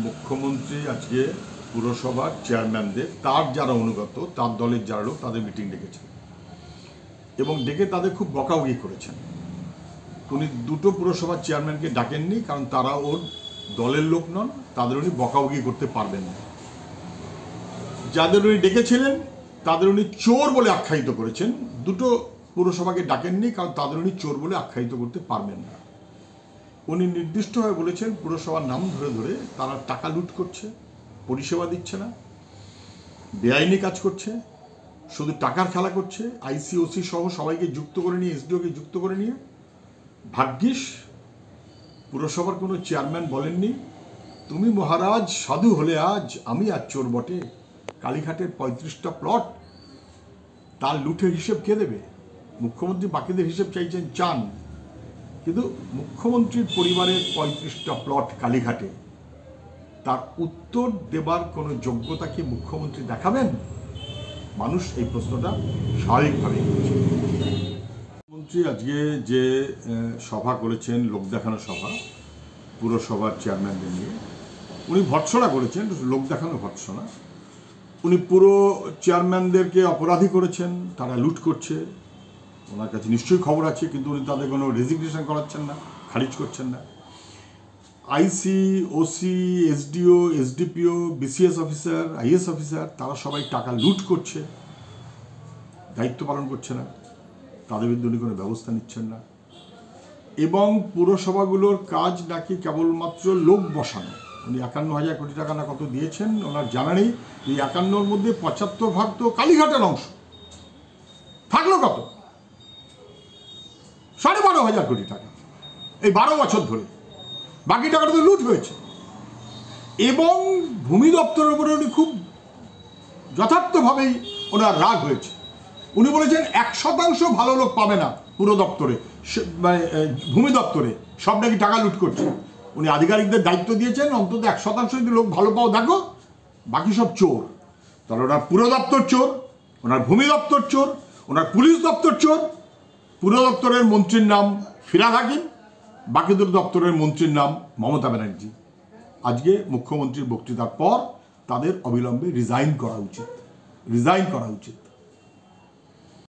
মুখ্যমন্ত্রী আজকে পুরসভার চেয়ারম্যানদের তার যারা অনুগত তার দলের যারা লোক তাদের মিটিং ডেকেছেন এবং ডেকে তাদের খুব বকাবকি করেছেন। উনি দুটো পুরসভার চেয়ারম্যানকে ডাকেননি, কারণ তারা ওর দলের লোক নন, তাদের উনি বকাবকি করতে পারবেন না। যাদের উনি ডেকেছিলেন তাদের উনি চোর বলে আখ্যায়িত করেছেন। দুটো পুরসভাকে ডাকেননি, কারণ তাদের উনি চোর বলে আখ্যায়িত করতে পারবেন না। উনি নির্দিষ্টভাবে বলেছেন পুরসভার নাম ধরে ধরে তারা টাকা লুট করছে, পরিষেবা দিচ্ছে না, বেআইনি কাজ করছে, শুধু টাকার খেলা করছে। আইসিওসি সহ সবাইকে যুক্ত করে নিয়ে, এসডিওকে যুক্ত করে নিয়ে। ভাগ্যিস পুরসভার কোনো চেয়ারম্যান বলেননি, তুমি মহারাজ সাধু হলে আজ, আমি আর চোর বটে। কালীঘাটের 35টা প্লট, তার লুটের হিসেব কে দেবে? মুখ্যমন্ত্রী বাকিদের হিসেব চাইছেন, চান, কিন্তু মুখ্যমন্ত্রীর পরিবারের 35টা প্লট কালীঘাটে, তার উত্তর দেবার কোনো যোগ্যতা কি মুখ্যমন্ত্রী দেখাবেন? মানুষ এই প্রশ্নটা স্বাভাবিকভাবেই করছে। মুখ্যমন্ত্রী আজকে যে সভা করেছেন, লোক দেখানো সভা পুরসভার চেয়ারম্যানদের নিয়ে, উনি ভর্ৎসনা করেছেন, লোক দেখানো ভর্ৎসনা। উনি পুরো চেয়ারম্যানদেরকে অপরাধী করেছেন, তারা লুট করছে। ওনার কাছে নিশ্চয়ই খবর আছে, কিন্তু উনি তাদের কোনো রেজিগনেশন করাচ্ছেন না, খারিজ করছেন না। IC, OC, SDO, SDPO, BCS officer, IAS officer, তারা সবাই টাকা লুট করছে, দায়িত্ব পালন করছে না, তাদের বিরুদ্ধে উনি কোনো ব্যবস্থা নিচ্ছেন না। এবং পুরসভাগুলোর কাজ নাকি কেবলমাত্র লোক বসানো। উনি 51,000 কোটি টাকা না কত দিয়েছেন, ওনার জানা নেই। এই 51-র মধ্যে 75 তো কালীঘাটের অংশ, থাকলো কত? 12,500 কোটি টাকা এই 12 বছর ধরে। বাকি টাকাটা তো লুট হয়েছে। এবং ভূমি দপ্তরের উপরে উনি খুব যথার্থভাবেই ওনার রাগ হয়েছে। উনি বলেছেন 1% ভালো লোক পাবে না পুরো দপ্তরে, মানে ভূমি দপ্তরে, সব নাকি টাকা লুট করছে। উনি আধিকারিকদের দায়িত্ব দিয়েছেন, অন্তত 1% যদি লোক ভালো পাও দেখো, বাকি সব চোর। তাহলে ওনার পুরো দপ্তর চোর, ওনার ভূমি দপ্তর চোর, ওনার পুলিশ দপ্তর চোর। পুরো দপ্তরের মন্ত্রীর নাম ফিরহাদ হাকিম, বাকি দুটো দপ্তরের মন্ত্রীর নাম মমতা ব্যানার্জি। আজকে মুখ্যমন্ত্রীর বক্তৃতার পর তাদের অবিলম্বে রিজাইন করা উচিত।